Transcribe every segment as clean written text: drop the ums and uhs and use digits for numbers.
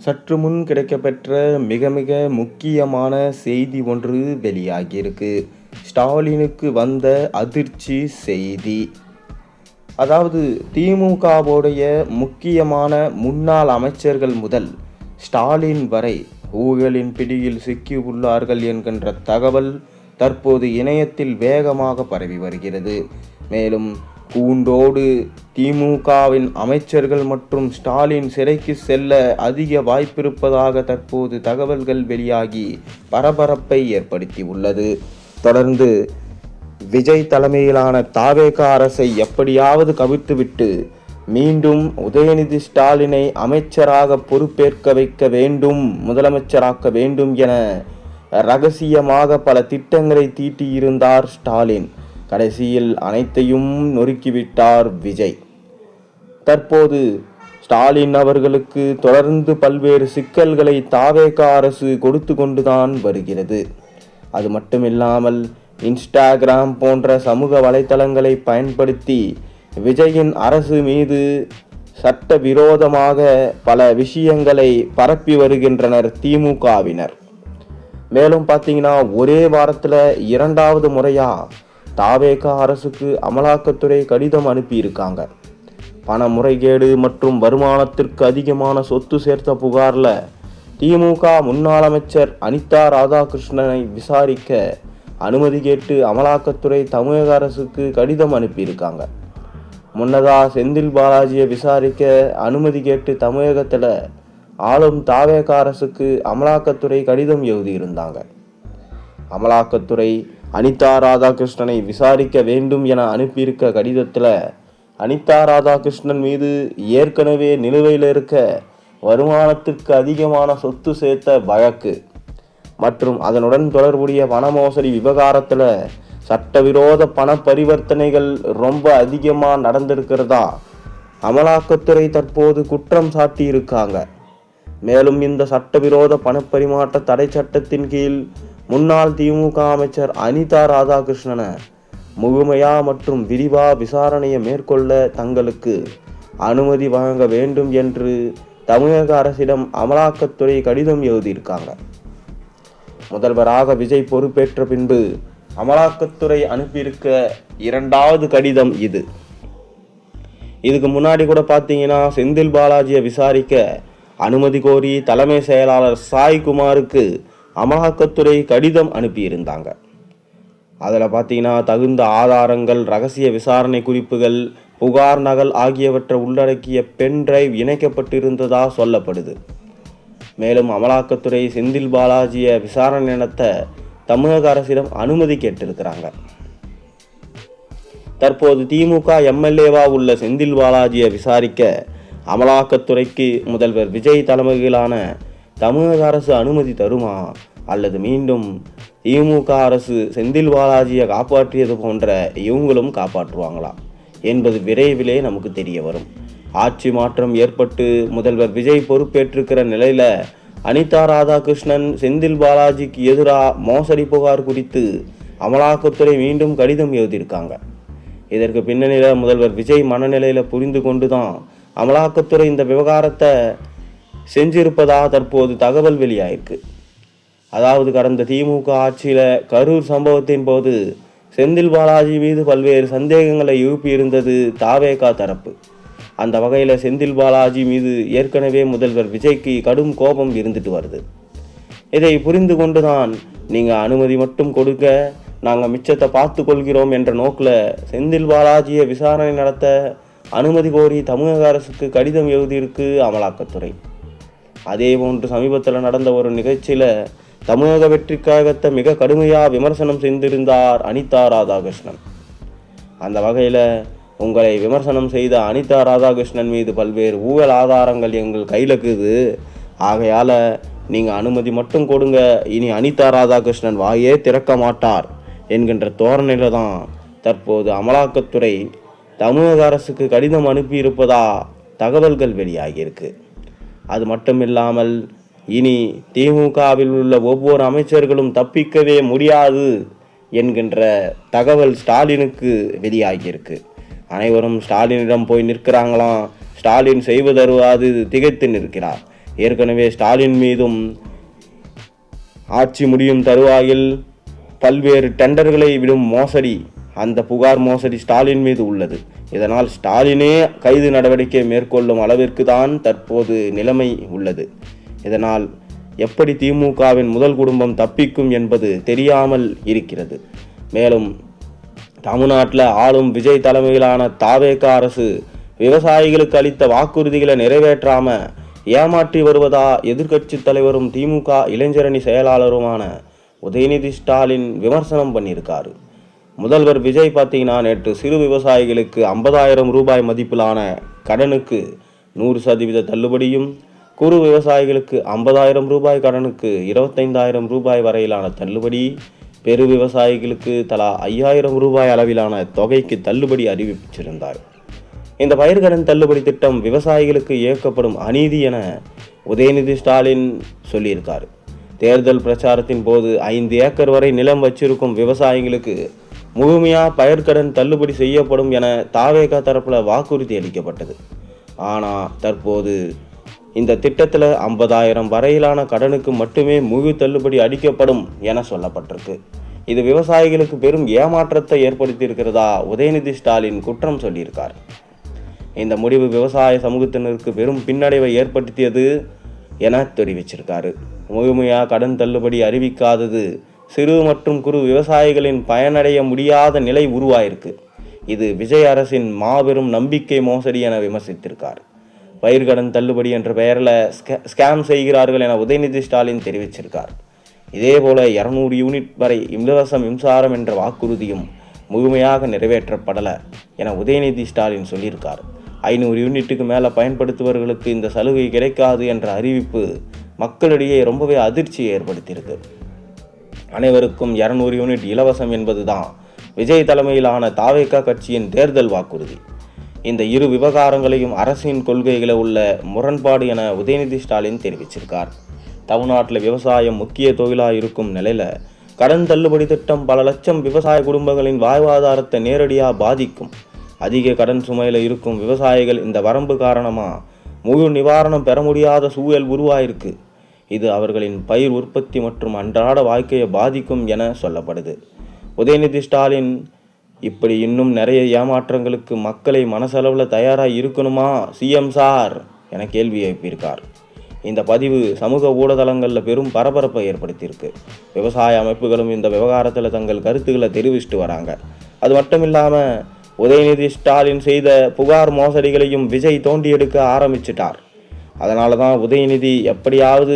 சற்று முன் கிடைக்கப்பெற்ற மிக மிக முக்கியமான செய்தி ஒன்று வெளியாகியிருக்கு. ஸ்டாலினுக்கு வந்த அதிர்ச்சி செய்தி. அதாவது திமுகவுடைய முக்கியமான முன்னாள் அமைச்சர்கள் முதல் ஸ்டாலின் வரை ஊழலின் பிடியில் சிக்கியுள்ளார்கள் என்கின்ற தகவல் தற்போது இணையத்தில் வேகமாக பரவி வருகிறது. மேலும் கூண்டோடு திமுகவின் அமைச்சர்கள் மற்றும் ஸ்டாலின் சிறைக்கு செல்ல அதிக வாய்ப்பிருப்பதாக தற்போது தகவல்கள் வெளியாகி பரபரப்பை ஏற்படுத்தி உள்ளது. தொடர்ந்து விஜய் தலைமையிலான தாவேக அரசை எப்படியாவது கவிழ்த்துவிட்டு மீண்டும் உதயநிதி ஸ்டாலினை அமைச்சராக பொறுப்பேற்க வைக்க வேண்டும், முதலமைச்சராக்க வேண்டும் என ரகசியமாக பல திட்டங்களை தீட்டியிருந்தார் ஸ்டாலின். கடைசியில் அனைத்தையும் நொறுக்கிவிட்டார் விஜய். தற்போது ஸ்டாலின் அவர்களுக்கு தொடர்ந்து பல்வேறு சிக்கல்களை தாவேக அரசு கொடுத்து கொண்டுதான் வருகிறது. அது மட்டுமில்லாமல் இன்ஸ்டாகிராம் போன்ற சமூக வலைத்தளங்களை பயன்படுத்தி விஜயின் அரசு மீது சட்டவிரோதமாக பல விஷயங்களை பரப்பி வருகின்றனர் திமுகவினர். மேலும் பார்த்தீங்கன்னா ஒரே வாரத்தில் 2வது முறையா தாவேக அரசுக்கு அமலாக்கத்துறை கடிதம் அனுப்பியிருக்காங்க. பண முறைகேடு மற்றும் வருமானத்திற்கு அதிகமான சொத்து சேர்த்த புகாரில் திமுக முன்னாள் அமைச்சர் அனிதா ராதாகிருஷ்ணனை விசாரிக்க அனுமதி கேட்டு அமலாக்கத்துறை தமிழக அரசுக்கு கடிதம் அனுப்பியிருக்காங்க. முன்னதாக செந்தில் பாலாஜியை விசாரிக்க அனுமதி கேட்டு தமிழகத்தில் ஆளும் தாவேக அரசுக்கு அமலாக்கத்துறை கடிதம் எழுதியிருந்தாங்க. அமலாக்கத்துறை அனிதா ராதாகிருஷ்ணனை விசாரிக்க வேண்டும் என அனுப்பியிருக்க கடிதத்தில் அனிதா ராதாகிருஷ்ணன் மீது ஏற்கனவே நிலுவையில் இருக்க வருமானத்திற்கு அதிகமான சொத்து சேர்த்த வழக்கு மற்றும் அதனுடன் தொடர்புடைய பண மோசடி விவகாரத்தில் சட்டவிரோத பண பரிவர்த்தனைகள் ரொம்ப அதிகமாக நடந்திருக்கிறதா அமலாக்கத்துறை தற்போது குற்றம் சாட்டியிருக்காங்க. மேலும் இந்த சட்டவிரோத பணப்பரிமாற்ற தடை சட்டத்தின் கீழ் முன்னாள் திமுக அமைச்சர் அனிதா ராதாகிருஷ்ணனை முழுமையா மற்றும் விரிவா விசாரணையை மேற்கொள்ள தங்களுக்கு அனுமதி வழங்க வேண்டும் என்று தமிழக அரசிடம் அமலாக்கத்துறை கடிதம் எழுதியிருக்காங்க. முதல்வராக விஜய் பொறுப்பேற்ற பின்பு அமலாக்கத்துறை அனுப்பியிருக்க 2வது கடிதம் இது. இதுக்கு முன்னாடி கூட பார்த்தீங்கன்னா செந்தில் பாலாஜியை விசாரிக்க அனுமதி கோரி தலைமை செயலாளர் சாய்குமாருக்கு அமலாக்கத்துறை கடிதம் அனுப்பியிருந்தாங்க. அதில் பார்த்தீங்கன்னா தகுந்த ஆதாரங்கள், ரகசிய விசாரணை குறிப்புகள், புகார் நகல் ஆகியவற்றை உள்ளடக்கிய பென் டிரைவ் இணைக்கப்பட்டிருந்ததா சொல்லப்படுது. மேலும் அமலாக்கத்துறை செந்தில் பாலாஜியை விசாரணை நடத்த தமிழக அரசிடம் அனுமதி கேட்டிருக்கிறாங்க. தற்போது திமுக எம்எல்ஏவா உள்ள செந்தில் பாலாஜியை விசாரிக்க அமலாக்கத்துறைக்கு முதல்வர் விஜய் தலைமையிலான தமிழக அரசு அனுமதி தருமா அல்லது மீண்டும் திமுக அரசு செந்தில் பாலாஜியை காப்பாற்றியது போன்ற இவங்களும் காப்பாற்றுவாங்களா என்பது விரைவிலே நமக்கு தெரிய வரும். ஆட்சி மாற்றம் ஏற்பட்டு முதல்வர் விஜய் பொறுப்பேற்றிருக்கிற நிலையில அனிதா ராதாகிருஷ்ணன் செந்தில் பாலாஜிக்கு எதிராக மோசடி புகார் குறித்து அமலாக்கத்துறை மீண்டும் கடிதம் எழுதியிருக்காங்க. இதற்கு பின்னணியில் முதல்வர் விஜய் மனநிலையில் புரிந்து கொண்டு தான் அமலாக்கத்துறை இந்த விவகாரத்தை செஞ்சிருப்பதாக தற்போது தகவல் வெளியாயிருக்கு. அதாவது கடந்த திமுக ஆட்சியில் கரூர் சம்பவத்தின் போது செந்தில் பாலாஜி மீது பல்வேறு சந்தேகங்களை எழுப்பியிருந்தது தாவேகா தரப்பு. அந்த வகையில் செந்தில் பாலாஜி மீது ஏற்கனவே முதல்வர் விஜய்க்கு கடும் கோபம் இருந்துட்டு வருது. இதை புரிந்து கொண்டு தான் நீங்கள் அனுமதி மட்டும் கொடுக்க, நாங்கள் மிச்சத்தை பார்த்து கொள்கிறோம் என்ற நோக்கில் செந்தில் பாலாஜியை விசாரணை நடத்த அனுமதி கோரி தமிழக அரசுக்கு கடிதம் எழுதியிருக்கு அமலாக்கத்துறை. அதே போன்று சமீபத்தில் நடந்த ஒரு நிகழ்ச்சியில் தமிழக வெற்றி கழகத்தை மிக கடுமையாக விமர்சனம் செய்திருந்தார் அனிதா ராதாகிருஷ்ணன். அந்த வகையில் உங்களை விமர்சனம் செய்த அனிதா ராதாகிருஷ்ணன் மீது பல்வேறு ஊழல் ஆதாரங்கள் எங்கள் கையில் இருக்குது, ஆகையால் நீங்கள் அனுமதி மட்டும் கொடுங்க, இனி அனிதா ராதாகிருஷ்ணன் வாயே திறக்க மாட்டார் என்கின்ற தோரணையில் தான் தற்போது அமலாக்கத்துறை தமிழக அரசுக்கு கடிதம் அனுப்பியிருப்பதா தகவல்கள் வெளியாகியிருக்கு. அது மட்டுமில்லாமல் இனி திமுகவில் உள்ள ஒவ்வொரு அமைச்சர்களும் தப்பிக்கவே முடியாது என்கின்ற தகவல் ஸ்டாலினுக்கு வெளியாகியிருக்கு. அனைவரும் ஸ்டாலினிடம் போய் நிற்கிறாங்களாம். ஸ்டாலின் செய்வதருவாது திகைத்து நிற்கிறார். ஏற்கனவே ஸ்டாலின் மீதும் ஆட்சி முடியும் தருவாயில் பல்வேறு டெண்டர்களை விடும் மோசடி, அந்த புகார் மோசடி ஸ்டாலின் மீது உள்ளது. இதனால் ஸ்டாலினே கைது நடவடிக்கை மேற்கொள்ளும் அளவிற்கு தான் தற்போது நிலைமை உள்ளது. இதனால் எப்படி திமுகவின் முதல் குடும்பம் தப்பிக்கும் என்பது தெரியாமல் இருக்கிறது. மேலும் தமிழ்நாட்டில் ஆளும் விஜய் தலைமையிலான தாவேக அரசு விவசாயிகளுக்கு அளித்த வாக்குறுதிகளை நிறைவேற்றாம ஏமாற்றி வருவதா எதிர்க்கட்சி தலைவரும் திமுக இளைஞரணி செயலாளருமான உதயநிதி ஸ்டாலின் விமர்சனம் பண்ணியிருக்காரு. முதல்வர் விஜய் பார்த்தீங்கன்னா நேற்று சிறு விவசாயிகளுக்கு 50,000 ரூபாய் மதிப்பிலான கடனுக்கு 100% தள்ளுபடியும், குறு விவசாயிகளுக்கு 50,000 ரூபாய் கடனுக்கு 25,000 ரூபாய் வரையிலான தள்ளுபடி, பெரு விவசாயிகளுக்கு தலா 5,000 ரூபாய் அளவிலான தொகைக்கு தள்ளுபடி அறிவிச்சிருந்தார். இந்த பயிர்கடன் தள்ளுபடி திட்டம் விவசாயிகளுக்கு இயக்கப்படும் அநீதி என உதயநிதி ஸ்டாலின் சொல்லியிருக்கார். தேர்தல் பிரச்சாரத்தின் போது 5 ஏக்கர் வரை நிலம் வச்சிருக்கும் விவசாயிகளுக்கு முழுமையாக பயிர்கடன் தள்ளுபடி செய்யப்படும் என தாவேகா தரப்பில் வாக்குறுதி அளிக்கப்பட்டது. ஆனால் தற்போது இந்த திட்டத்தில் 50,000 வரையிலான கடனுக்கு மட்டுமே முழு தள்ளுபடி அளிக்கப்படும் என சொல்லப்பட்டிருக்கு. இது விவசாயிகளுக்கு பெரும் ஏமாற்றத்தை ஏற்படுத்தியிருக்கிறதா உதயநிதி ஸ்டாலின் குற்றம் சொல்லியிருக்கார். இந்த முடிவு விவசாய சமூகத்தினருக்கு பெரும் பின்னடைவை ஏற்படுத்தியது என தெரிவிச்சிருக்காரு. முழுமையாக கடன் தள்ளுபடி அறிவிக்காதது சிறு மற்றும் குறு விவசாயிகளின் பயனடைய முடியாத நிலை உருவாயிருக்கு. இது விஜய் அரசின் மாபெரும் நம்பிக்கை மோசடி என விமர்சித்திருக்கார். பயிர்கடன் தள்ளுபடி என்ற பெயரில் ஸ்கேம் செய்கிறார்கள் என உதயநிதி ஸ்டாலின் தெரிவிச்சிருக்கார். இதேபோல 200 யூனிட் வரை இலவச மின்சாரம் என்ற வாக்குறுதியும் முழுமையாக நிறைவேற்றப்படலை என உதயநிதி ஸ்டாலின் சொல்லியிருக்கார். 500 யூனிட்டுக்கு மேலே பயன்படுத்துபவர்களுக்கு இந்த சலுகை கிடைக்காது என்ற அறிவிப்பு மக்களிடையே ரொம்பவே அதிர்ச்சியை ஏற்படுத்தியிருக்கு. அனைவருக்கும் 200 யூனிட் இலவசம் என்பதுதான் விஜய் தலைமையிலான தாவேகா கட்சியின் தேர்தல் வாக்குறுதி. இந்த இரு விவகாரங்களையும் அரசின் கொள்கைகளை உள்ள முரண்பாடு என உதயநிதி ஸ்டாலின் தெரிவிச்சிருக்கார். தமிழ்நாட்டில் விவசாயம் முக்கிய தொழிலாக இருக்கும் நிலையில் கடன் தள்ளுபடி திட்டம் பல லட்சம் விவசாய குடும்பங்களின் வாழ்வாதாரத்தை நேரடியாக பாதிக்கும். அதிக கடன் சுமையில் இருக்கும் விவசாயிகள் இந்த வரம்பு காரணமாக முழு நிவாரணம் பெற முடியாத சூழல் உருவாயிருக்கு. இது அவர்களின் பயிர் உற்பத்தி மற்றும் அன்றாட வாழ்க்கையை பாதிக்கும் என சொல்லப்படுது. உதயநிதி ஸ்டாலின் இப்படி இன்னும் நிறைய ஏமாற்றங்களுக்கு மக்களை மனசளவில் தயாராக இருக்கணுமா சிஎம் சார் என கேள்வி எழுப்பியிருக்கார். இந்த பதிவு சமூக ஊடகங்களில் பெரும் பரபரப்பை ஏற்படுத்தியிருக்கு. விவசாய அமைப்புகளும் இந்த விவகாரத்தில் தங்கள் கருத்துக்களை தெரிவிச்சுட்டு வராங்க. அது மட்டும் இல்லாமல் உதயநிதி ஸ்டாலின் செய்த புகார் மோசடிகளையும் விஜய் தோண்டி எடுக்க ஆரம்பிச்சிட்டார். அதனால தான் உதயநிதி எப்படியாவது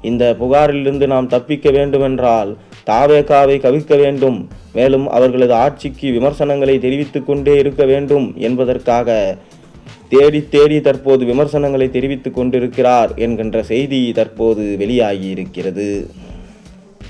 இந்த புகாரிலிருந்து நாம் தப்பிக்க வேண்டுமென்றால் தாவேகாவை கவிழ்க்க வேண்டும், மேலும் அவர்களது ஆட்சிக்கு விமர்சனங்களை தெரிவித்து கொண்டே இருக்க வேண்டும் என்பதற்காக தேடி தேடி தற்போது விமர்சனங்களை தெரிவித்து கொண்டிருக்கிறார் என்கின்ற செய்தி தற்போது வெளியாகி இருக்கிறது.